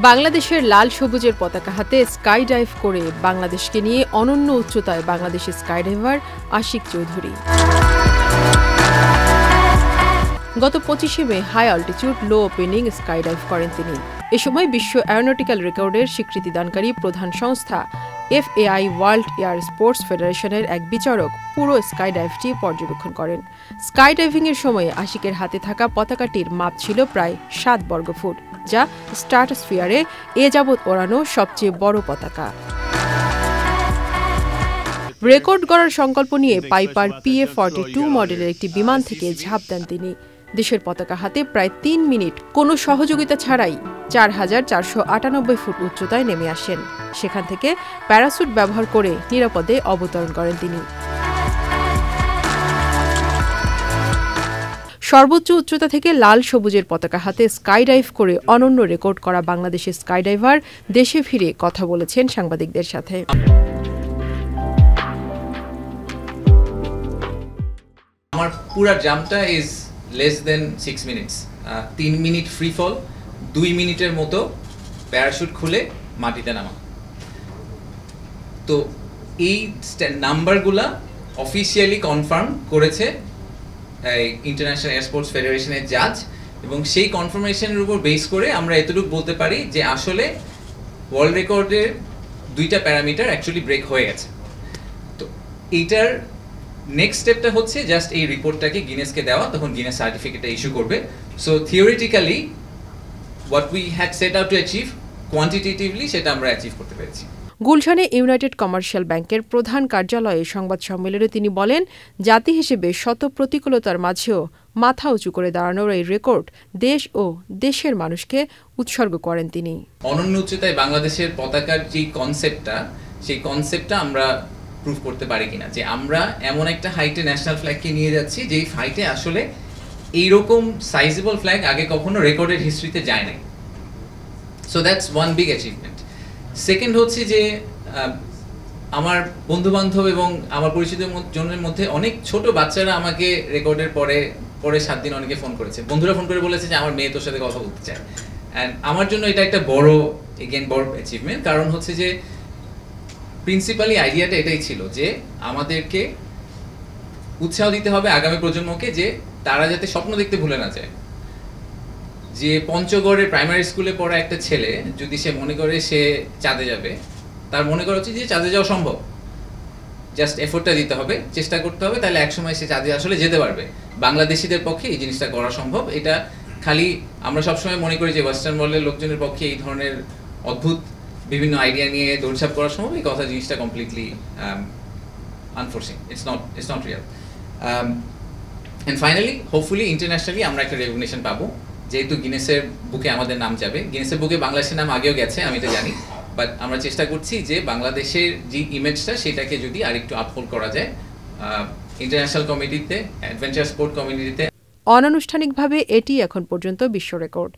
বাংলাদেশের লাল সবুজের পতাকা হাতে স্কাই ডাইভ করে বাংলাদেশকে নিয়ে অনন্য উচ্চতায় বাংলাদেশের স্কাইডাইভার আশিক চৌধুরী। গত 25 মে হাই অল্টিটিউড লো ওপেনিং স্কাই ডাইভ করেন তিনি। এ সময় বিশ্ব অ্যারোনটিক্যাল রেকর্ডের স্বীকৃতিদানকারী প্রধান সংস্থা FAI ওয়ার্ল্ড এয়ার স্পোর্টস ফেডারেশনের এক বিচারক পুরো স্কাই ডাইভটি পর্যবেক্ষণ করেন। স্কাই ডাইভিংয়ের সময় আশিকের হাতে থাকা পতাকাটির মাপ ছিল প্রায় 7 বর্গফুট, যা স্ট্র্যাটোস্ফিয়ারে এ যাবৎ ওড়ানো সবচেয়ে বড় পতাকা। রেকর্ড গড়ার সংকল্প নিয়ে পাইপার PA-42 মডেলের একটি বিমান থেকে ঝাঁপ দেন তিনি। দেশের পতাকা হাতে প্রায় 3 মিনিট কোনো সহযোগিতা ছাড়াই 4498 ফুট উচ্চতায় নেমে আসেন। সেখান থেকে প্যারাসুট ব্যবহার করে নিরাপদে অবতরণ করেন তিনি। সর্বোচ্চ উচ্চতা থেকে লাল সবুজের পতাকা হাতে স্কাই ডাইভ করে অনন্য রেকর্ড করা বাংলাদেশের স্কাইডাইভার দেশে ফিরে কথা বলেছেন সাংবাদিকদের সাথে। আমার পুরো জাম্পটা is less than 6 minutes. 3 minute free fall, 2 মিনিটের মতো প্যারাশুট খুলে মাটিতে নামা। তো এই নাম্বারগুলা অফিসিয়ালি কনফার্ম করেছে ইন্টারন্যাশনাল এয়ার স্পোর্টস ফেডারেশনের জাজ, এবং সেই কনফার্মেশনের উপর বেস করে আমরা এতটুকু বলতে পারি যে আসলে ওয়ার্ল্ড রেকর্ডের 2টা প্যারামিটার অ্যাকচুয়ালি ব্রেক হয়ে গেছে। তো এইটার নেক্সট স্টেপটা হচ্ছে জাস্ট এই রিপোর্টটাকে গিনেসকে দেওয়া, তখন গিনেস সার্টিফিকেটটা ইস্যু করবে। So theoretically what we had set out to achieve, quantitatively সেটা আমরা অ্যাচিভ করতে পেরেছি। গুলশানে ইউনাইটেড কমার্শিয়াল ব্যাংকের প্রধান কার্যালয়ে সংবাদ সম্মেলনে তিনি বলেন, জাতি হিসেবে শত প্রতিকূলতার মাঝেও মাথা উঁচু করে দাঁড়ানোর এই রেকর্ড দেশ ও দেশের মানুষকে উৎসর্গ করেন তিনি। অনন্য উচ্চতায় বাংলাদেশের পতাকার যে কনসেপ্টটা, সেই কনসেপ্টটা আমরা প্রুভ করতে পারি কিনা, যে আমরা এমন একটা হাইটে ন্যাশনাল ফ্ল্যাগকে নিয়ে যাচ্ছি যেই হাইটে আসলে এইরকম সাইজেবল ফ্ল্যাগ আগে কখনো রেকর্ডের হিস্ট্রিতে যায় নাই। So that's one big achievement. Second হচ্ছে যে আমার বন্ধু বান্ধব এবং আমার পরিচিত জনের মধ্যে অনেক ছোট বাচ্চারা আমাকে রেকর্ডের পরে 7 দিন অনেকে ফোন করেছে, বন্ধুরা ফোন করে বলেছে যে আমার মেয়ে তোর সাথে কথা বলতে চায়। অ্যান্ড আমার জন্য এটা একটা বড় অ্যাচিভমেন্ট, কারণ হচ্ছে যে প্রিন্সিপালি আইডিয়াটা এটাই ছিল যে আমাদেরকে উৎসাহ দিতে হবে আগামী প্রজন্মকে, যে তারা যাতে স্বপ্ন দেখতে ভুলে না যায়। যে পঞ্চগড়ের প্রাইমারি স্কুলে পড়া একটা ছেলে যদি সে মনে করে সে চাঁদে যাবে, তার মনে করা উচিত যে চাঁদে যাওয়া সম্ভব, জাস্ট এফোর্টটা দিতে হবে, চেষ্টা করতে হবে, তাহলে একসময় সে চাঁদে আসলে যেতে পারবে। বাংলাদেশিদের পক্ষে এই জিনিসটা করা সম্ভব। এটা খালি আমরা সবসময় মনে করি যে ওয়েস্টার্ন ওয়ার্ল্ডের লোকজনের পক্ষে এই ধরনের অদ্ভুত বিভিন্ন আইডিয়া নিয়ে দৌড়ঝাঁপ করা সম্ভব, এই কথা জিনিসটা completely unforcing, it's not real. And finally hopefully internationally আমরা একটা রেকগনিশন পাবো, যেহেতু গিনেসের বুকে আমাদের নাম যাবে। গিনেসের বুকে বাংলাদেশের নাম আগেও গেছে, আমি এটা জানি, বাট আমরা চেষ্টা করছি যে বাংলাদেশের যে ইমেজটা সেটাকে যদি আরেকটু আপহোল্ড করা যায় ইন্টারন্যাশনাল কমিটিতে, অ্যাডভেঞ্চার স্পোর্ট কমিটিতে। অনানুষ্ঠানিকভাবে এটি এখন পর্যন্ত বিশ্ব রেকর্ড।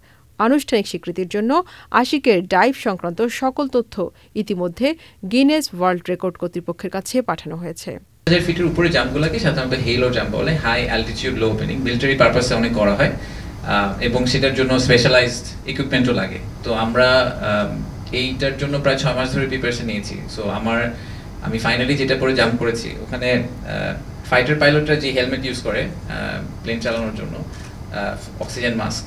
আনুষ্ঠানিক স্বীকৃতির জন্য আশিকের ডাইভ সংক্রান্ত সকল তথ্য ইতিমধ্যে গিনেস ওয়ার্ল্ড রেকর্ড কর্তৃপক্ষের কাছে পাঠানো হয়েছে। 1000 ফিটের উপরে জাম্পগুলোকে সাধারণত হেলো জাম্প বলে, হাই অ্যালটিটিউড লো ওপেনিং, মিলিটারি পারপাসে অনেক করা হয় এবং সেটার জন্য স্পেশালাইজড ইকুইপমেন্টও লাগে। তো আমরা এইটার জন্য প্রায় 6 মাস ধরে প্রিপারেশন নিয়েছি। সো আমি ফাইনালি যেটা পরে জাম্প করেছি, ওখানে ফাইটার পাইলটরা যে হেলমেট ইউজ করে প্লেন চালানোর জন্য, অক্সিজেন মাস্ক,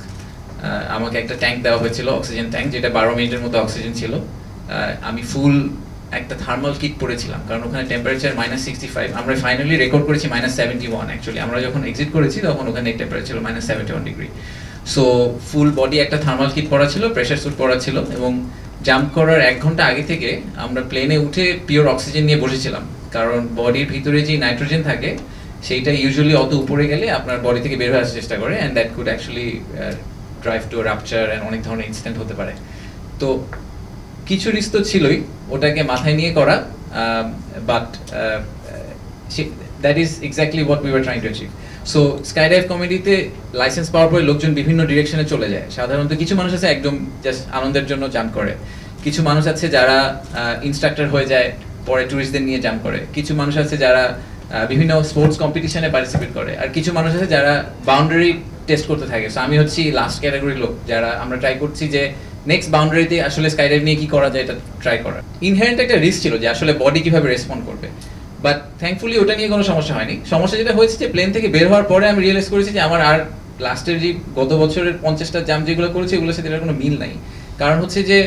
আমাকে একটা ট্যাঙ্ক দেওয়া হয়েছিল, অক্সিজেন ট্যাঙ্ক, যেটা 12 মিনিটের মতো অক্সিজেন ছিল। আমি ফুল একটা থার্মাল কিট পরেছিলাম, কারণ ওখানে টেম্পারেচার -65। আমরা ফাইনালি রেকর্ড করেছি -71। অ্যাকচুয়ালি আমরা যখন এক্সিট করেছি তখন ওখানে টেম্পারেচার ছিল -71 ডিগ্রি। সো ফুল বডি একটা থার্মাল কিট পরা ছিল, প্রেশার স্যুট পরা ছিল, এবং জাম্প করার 1 ঘন্টা আগে থেকে আমরা প্লেনে উঠে পিওর অক্সিজেন নিয়ে বসেছিলাম, কারণ বডির ভিতরে যে নাইট্রোজেন থাকে সেইটা ইউজুয়ালি অত উপরে গেলে আপনার বডি থেকে বের হয়ে আসার চেষ্টা করে, and that could actually drive to rupture and অনেক ধরনের ইনসিডেন্ট হতে পারে। তো কিছু রিস্ক তো ছিলই, ওটাকে মাথায় নিয়ে করা, but that is exactly what we were trying to achieve. So skydive কমিটিতে লাইসেন্স পাওয়ার পরে লোকজন বিভিন্ন ডিরেকশনে চলে যায়। সাধারণত কিছু মানুষ আছে একদম জাস্ট আনন্দের জন্য জাম্প করে, কিছু মানুষ আছে যারা ইনস্ট্রাক্টর হয়ে যায়, পরে ট্যুরিস্টদের নিয়ে জাম্প করে, কিছু মানুষ আছে যারা বিভিন্ন স্পোর্টস কম্পিটিশনে পার্টিসিপেট করে, আর কিছু মানুষ আছে যারা বাউন্ডারি টেস্ট করতে থাকে। সো আমি হচ্ছি লাস্ট ক্যাটাগরির লোক, যারা আমরা ট্রাই করছি যে নেক্সট বাউন্ডারিতে আসলে স্কাইডাইভ নিয়ে কি করা যায় এটা ট্রাই করা। ইনহেরেন্ট একটা রিস্ক ছিল যে আসলে বডি কিভাবে রেসপন্ড করবে, বাট থ্যাঙ্কফুলি ওটা নিয়ে কোনো সমস্যা হয়নি। সমস্যা যেটা হয়েছে যে প্লেন থেকে বের হওয়ার পরে আমি রিয়েলাইজ করেছি যে আমার আর লাস্টের যে গত বছরের 50টা জাম্প যেগুলো করেছি এগুলোর সাথে এটার কোনো মিল নাই। কারণ হচ্ছে যে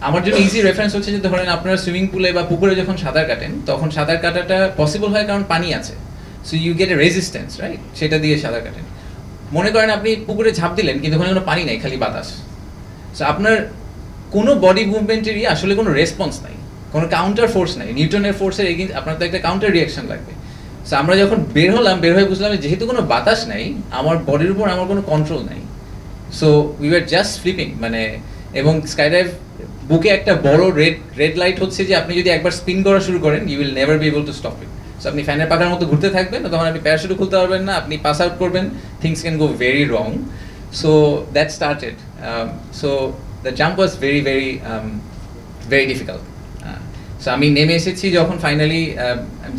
আমার জন্য ইজি রেফারেন্স হচ্ছে যে ধরেন আপনারা সুইমিং পুলে বা পুকুরে যখন সাঁতার কাটেন তখন সাঁতার কাটাটা পসিবল হয় কারণ পানি আছে, so you get a resistance, right? সেটা দিয়ে সাঁতার কাটেন। মনে করেন আপনি পুকুরে ঝাঁপ দিলেন কিন্তু ওখানে কোনো পানি নাই, খালি বাতাস, সো আপনার কোনো বডি মুভমেন্টেরই আসলে কোনো রেসপন্স নাই, কোনো কাউন্টার ফোর্স নাই। নিউটনের ফোর্সের এগেইনস্ট আপনার তো একটা কাউন্টার রিয়াকশন লাগবে। সো আমরা যখন বের হলাম, বের হয়ে বুঝলাম যেহেতু কোনো বাতাস নাই, আমার বডির উপর আমার কোনো কন্ট্রোল নাই, so we were just sleeping মানে। এবং স্কাইডাইভ বুকে একটা বড় রেড লাইট হচ্ছে যে আপনি যদি একবার স্পিন করা শুরু করেন you will never be able to stop it. So আপনি ফ্যানের পাখার মতো ঘুরতে থাকবেন, তখন আপনি প্যারাশুটও খুলতে পারবেন না, আপনি পাস আউট করবেন, things can go very wrong. So that started. So the jump was very very very difficult. So আমি নেমে এসেছি যখন ফাইনালি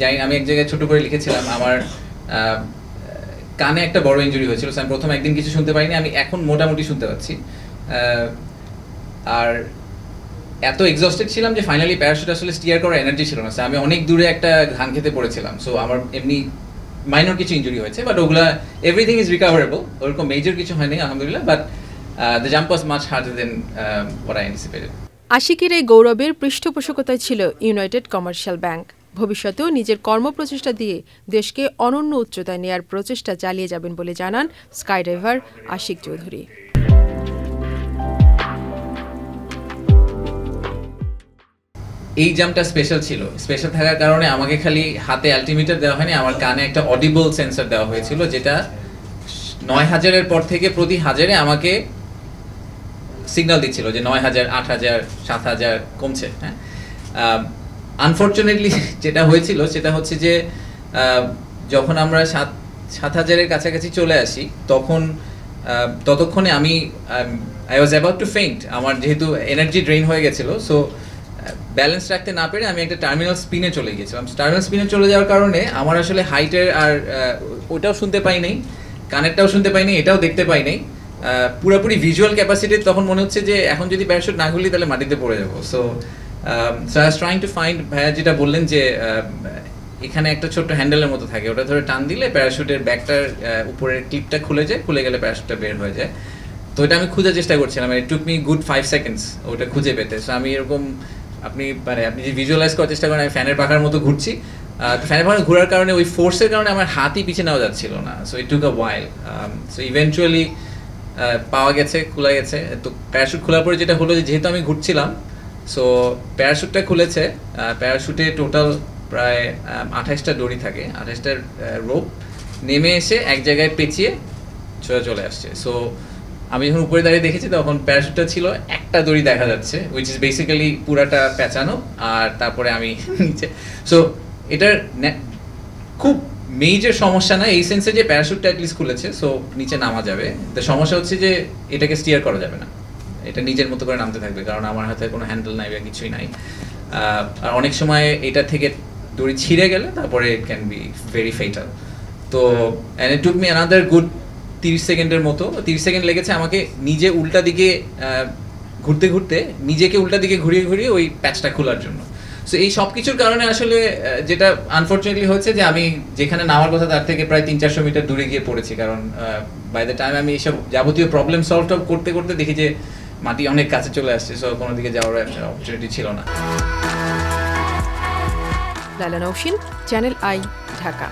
যাই, আমি এক জায়গায় ছোট করে লিখেছিলাম আমার কানে একটা বড় ইনজুরি হয়েছিল। আমি প্রথম একদিন কিছু শুনতে পাইনি, আমি এখন মোটামুটি শুনতে পাচ্ছি। আর এত এক্সস্টেড ছিলাম যে ফাইনালি প্যারাশুট আসলে স্টিয়ার করার এনার্জি ছিল না। আমি অনেক দূরে একটা ধান খেতে পড়েছিলাম। সো আমার এমনি মাইনর কিছু ইনজুরি হয়েছে, বাট ওগুলা এভরিথিং ইজ রিকভারেবল, ওরকম মেজর কিছু হয়নি আলহামদুলিল্লাহ। But the jump was much harder then what I anticipated. আশিকের এই গৌরবের পৃষ্ঠপোষকতায় ছিল ইউনাইটেড কমার্শিয়াল ব্যাংক। ভবিষ্যতেও নিজের কর্মপ্রচেষ্টা দিয়ে দেশকে অনন্য উচ্চতায় নেয়ার প্রচেষ্টা চালিয়ে যাবেন বলে জানান স্কাইডাইভার আশিক চৌধুরী। এই জাম্পটা স্পেশাল ছিল, স্পেশাল থাকার কারণে আমাকে খালি হাতে অ্যালটিমিটার দেওয়া হয়নি, আমার কানে একটা অডিবল সেন্সর দেওয়া হয়েছিল, যেটা 9000-এর পর থেকে প্রতি হাজারে আমাকে সিগন্যাল দিচ্ছিল যে 9000, 8000, 7000 কমছে। হ্যাঁ, আনফর্চুনেটলি যেটা হয়েছিল সেটা হচ্ছে যে যখন আমরা 7000-এর কাছাকাছি চলে আসি তখন ততক্ষণে আমি I was about to faint. আমার যেহেতু এনার্জি ড্রেইন হয়ে গেছিলো, সো ব্যালেন্স রাখতে না পেরে আমি একটা টার্মিনাল স্পিনে চলে গিয়েছিলাম। টার্মিনাল স্পিনে চলে যাওয়ার কারণে আমার আসলে হাইটের আর ওটাও শুনতে পাই নাই, কানেরটাও শুনতে পাই নাই, এটাও দেখতে পাই নাই, পুরোপুরি ভিজুয়াল ক্যাপাসিটি তখন মনে হচ্ছে যে এখন যদি প্যারাশুট না খুলি তাহলে মাটিতে পড়ে যাবো। So I was trying to find, ভাইয়া যেটা বললেন যে এখানে একটা ছোট্ট হ্যান্ডেলের মতো থাকে, ওটা ধরে টান দিলে প্যারাশুটের ব্যাগটার উপরের ক্লিপটা খুলে যায়, খুলে গেলে প্যারাশুটটা বের হয়ে যায়। তো এটা আমি খোঁজার চেষ্টা করছিলাম, ইট টুক মি গুড 5 সেকেন্ডস ওটা খুঁজে পেতে। সো আমি এরকম আপনি যে ভিজুয়ালাইজ করার চেষ্টা করেন, আমি ফ্যানের পাখার মতো ঘুরছি, ফ্যানের পাখা ঘোরার কারণে ওই ফোর্সের কারণে আমার হাতই পিছিয়ে নেওয়া যাচ্ছিল না। So it took a while. So eventually পাওয়া গেছে, খোলা গেছে। তো প্যারাশুট খোলার পরে যেটা হলো যে যেহেতু আমি ঘুরছিলাম, সো প্যারাশুটটা খুলেছে, প্যারাশুটে টোটাল প্রায় 28টা দড়ি থাকে, 28টা রোপ নেমে এসে এক জায়গায় পেঁচিয়ে চলে আসছে। সো আমি যখন উপরে দাঁড়িয়ে দেখেছি তখন প্যারাশুটটা ছিল একটা দড়ি দেখা যাচ্ছে, উইচ ইজ বেসিক্যালি পুরাটা পেঁচানো, আর তারপরে আমি নিচে। সো এটার খুব মেজর সমস্যা না এই সেন্সে যে প্যারাশুটটা অ্যাটলিস্ট খুলেছে, সো নিচে নামা যাবে। তো সমস্যা হচ্ছে যে এটাকে স্টিয়ার করা যাবে না, এটা নিজের মতো করে নামতে থাকবে, কারণ আমার হাতে কোনো হ্যান্ডেল নাই বা কিছুই নাই। আর অনেক সময় এটা থেকে দড়ি ছিঁড়ে গেলে তারপরে it can be very fatal. তো and it took me another good 30 সেকেন্ডের মতো, 30 সেকেন্ড লেগেছে আমাকে নিজে উল্টা দিকে ঘুরতে ঘুরতে, নিজেকে উল্টা দিকে ঘুরিয়ে ঘুরিয়ে ওই প্যাচটা খোলার জন্য। সো এই সব কিছুর কারণে আসলে যেটা আনফর্চুনেটলি হচ্ছে যে আমি যেখানে নামার কথা তার থেকে প্রায় 300-400 মিটার দূরে গিয়ে পড়েছি, কারণ বাই দ্য টাইম আমি এইসব যাবতীয় প্রবলেম সলভ করতে করতে দেখি যে মাটি অনেক কাছে চলে আসছে, সো কোনো দিকে যাওয়ার অপরচুনিটি ছিল না। Laila Nowshin, channel I, Dhaka.